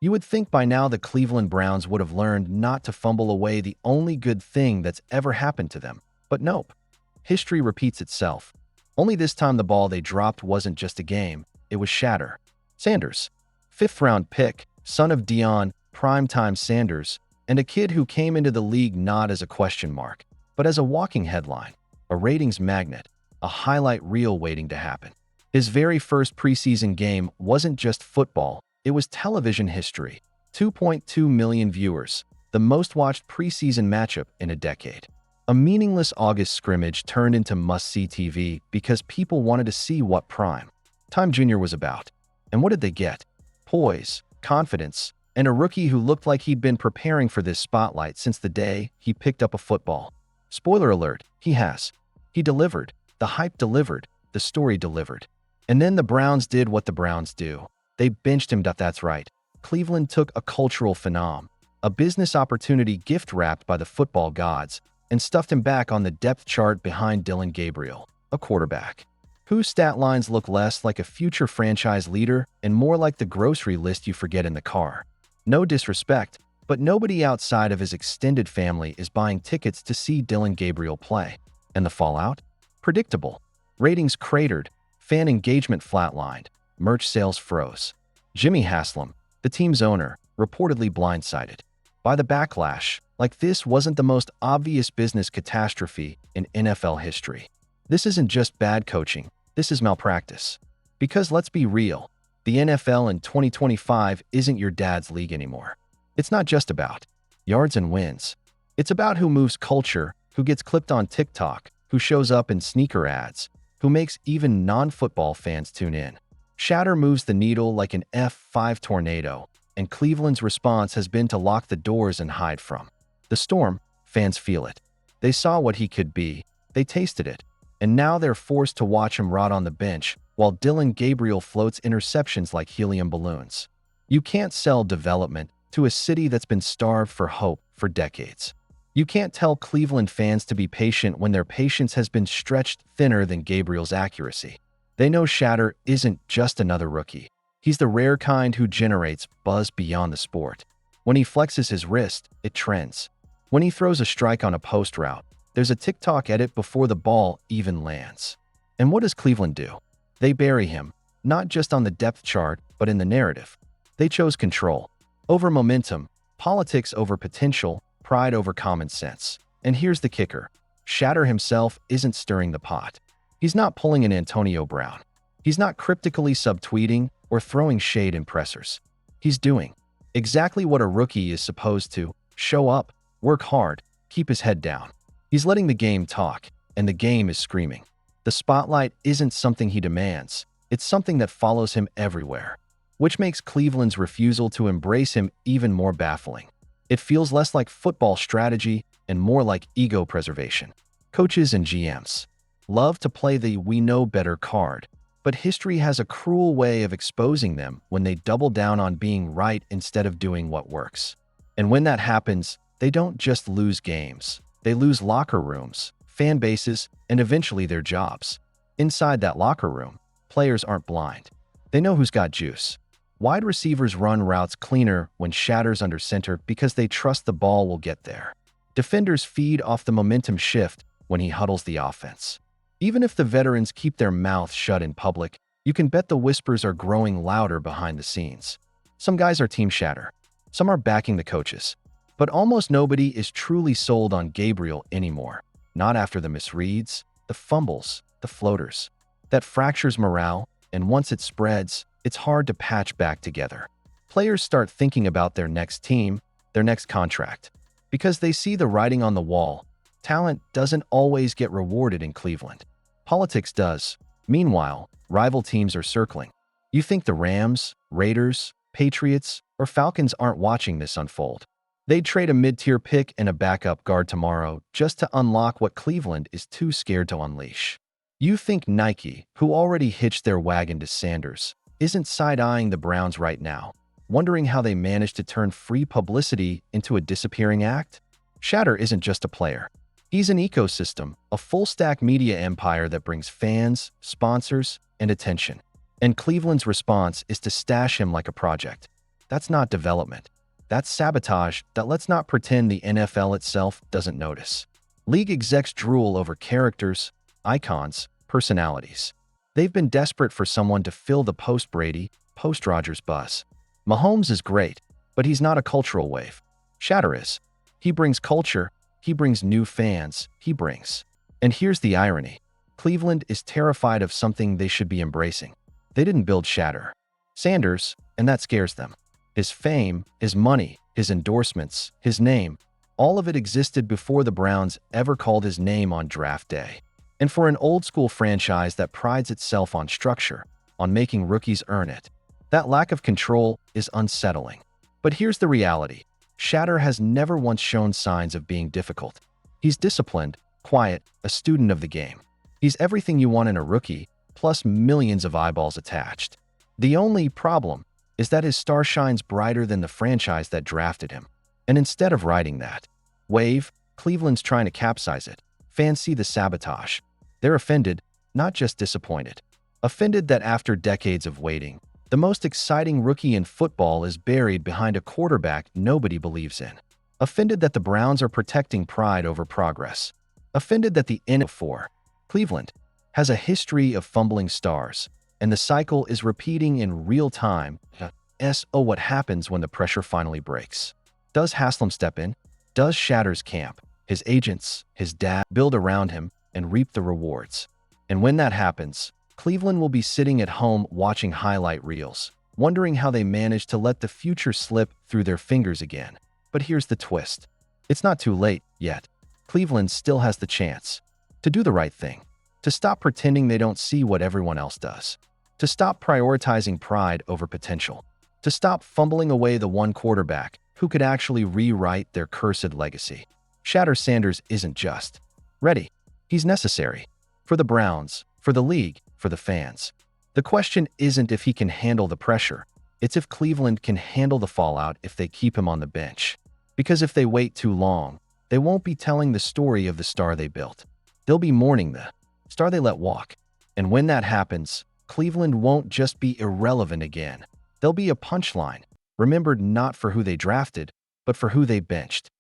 You would think by now the Cleveland Browns would have learned not to fumble away the only good thing that's ever happened to them. But nope. History repeats itself. Only this time the ball they dropped wasn't just a game, it was Shedeur Sanders. Fifth-round pick, son of Dillon Primetime Sanders, and a kid who came into the league not as a question mark, but as a walking headline, a ratings magnet, a highlight reel waiting to happen. His very first preseason game wasn't just football, it was television history. 2.2 million viewers, the most-watched preseason matchup in a decade. A meaningless August scrimmage turned into must-see TV because people wanted to see what Prime Time Jr. was about. And what did they get? Poise, confidence, and a rookie who looked like he'd been preparing for this spotlight since the day he picked up a football. Spoiler alert, he has. He delivered. The hype delivered. The story delivered. And then the Browns did what the Browns do. They benched him. That's right. Cleveland took a cultural phenom, a business opportunity gift-wrapped by the football gods, and stuffed him back on the depth chart behind Dillon Gabriel, a quarterback whose stat lines look less like a future franchise leader and more like the grocery list you forget in the car. No disrespect, but nobody outside of his extended family is buying tickets to see Dillon Gabriel play. And the fallout? Predictable. Ratings cratered, fan engagement flatlined, merch sales froze. Jimmy Haslam, the team's owner, reportedly blindsided by the backlash, like this wasn't the most obvious business catastrophe in NFL history. This isn't just bad coaching, this is malpractice. Because let's be real, the NFL in 2025 isn't your dad's league anymore. It's not just about yards and wins. It's about who moves culture, who gets clipped on TikTok, who shows up in sneaker ads, who makes even non-football fans tune in. Shedeur moves the needle like an F5 tornado, and Cleveland's response has been to lock the doors and hide from the storm. Fans feel it. They saw what he could be, they tasted it, and now they're forced to watch him rot on the bench while Dillon Gabriel floats interceptions like helium balloons. You can't sell development to a city that's been starved for hope for decades. You can't tell Cleveland fans to be patient when their patience has been stretched thinner than Gabriel's accuracy. They know Shedeur isn't just another rookie. He's the rare kind who generates buzz beyond the sport. When he flexes his wrist, it trends. When he throws a strike on a post route, there's a TikTok edit before the ball even lands. And what does Cleveland do? They bury him, not just on the depth chart, but in the narrative. They chose control over momentum, politics over potential, pride over common sense. And here's the kicker. Shedeur himself isn't stirring the pot. He's not pulling an Antonio Brown. He's not cryptically subtweeting or throwing shade in pressers. He's doing exactly what a rookie is supposed to: show up, work hard, keep his head down. He's letting the game talk, and the game is screaming. The spotlight isn't something he demands, it's something that follows him everywhere, which makes Cleveland's refusal to embrace him even more baffling. It feels less like football strategy and more like ego preservation. Coaches and GMs love to play the "we know better" card, but history has a cruel way of exposing them when they double down on being right instead of doing what works. And when that happens, they don't just lose games. They lose locker rooms, fan bases, and eventually their jobs. Inside that locker room, players aren't blind. They know who's got juice. Wide receivers run routes cleaner when Shedeur's under center because they trust the ball will get there. Defenders feed off the momentum shift when he huddles the offense. Even if the veterans keep their mouths shut in public, you can bet the whispers are growing louder behind the scenes. Some guys are Team Shedeur. Some are backing the coaches. But almost nobody is truly sold on Gabriel anymore. Not after the misreads, the fumbles, the floaters. That fractures morale, and once it spreads, it's hard to patch back together. Players start thinking about their next team, their next contract. Because they see the writing on the wall. Talent doesn't always get rewarded in Cleveland. Politics does. Meanwhile, rival teams are circling. You think the Rams, Raiders, Patriots, or Falcons aren't watching this unfold. They'd trade a mid-tier pick and a backup guard tomorrow just to unlock what Cleveland is too scared to unleash. You think Nike, who already hitched their wagon to Sanders, isn't side-eyeing the Browns right now, wondering how they managed to turn free publicity into a disappearing act? Shedeur isn't just a player. He's an ecosystem, a full-stack media empire that brings fans, sponsors, and attention. And Cleveland's response is to stash him like a project. That's not development. That's sabotage that let's not pretend the NFL itself doesn't notice. League execs drool over characters, icons, personalities. They've been desperate for someone to fill the post-Brady, post-Rodgers buzz. Mahomes is great, but he's not a cultural wave. Shedeur is. He brings culture, he brings new fans, he brings. And here's the irony. Cleveland is terrified of something they should be embracing. They didn't build Shedeur Sanders, and that scares them. His fame, his money, his endorsements, his name, all of it existed before the Browns ever called his name on draft day. And for an old-school franchise that prides itself on structure, on making rookies earn it, that lack of control is unsettling. But here's the reality. Shedeur has never once shown signs of being difficult. He's disciplined, quiet, a student of the game. He's everything you want in a rookie, plus millions of eyeballs attached. The only problem is that his star shines brighter than the franchise that drafted him. And instead of riding that wave, Cleveland's trying to capsize it. Fans see the sabotage. They're offended, not just disappointed. Offended that after decades of waiting, the most exciting rookie in football is buried behind a quarterback nobody believes in. Offended that the Browns are protecting pride over progress. Offended that the NFL, Cleveland, has a history of fumbling stars, and the cycle is repeating in real time. What happens when the pressure finally breaks? Does Haslam step in? Does Shedeur's camp, his agents, his dad, build around him and reap the rewards? And when that happens, Cleveland will be sitting at home watching highlight reels, wondering how they managed to let the future slip through their fingers again. But here's the twist. It's not too late yet. Cleveland still has the chance to do the right thing, to stop pretending they don't see what everyone else does, to stop prioritizing pride over potential, to stop fumbling away the one quarterback who could actually rewrite their cursed legacy. Shedeur Sanders isn't just ready. He's necessary. For the Browns, for the league, for the fans. The question isn't if he can handle the pressure. It's if Cleveland can handle the fallout if they keep him on the bench. Because if they wait too long, they won't be telling the story of the star they built. They'll be mourning the star they let walk. And when that happens, Cleveland won't just be irrelevant again. They'll be a punchline, remembered not for who they drafted, but for who they benched.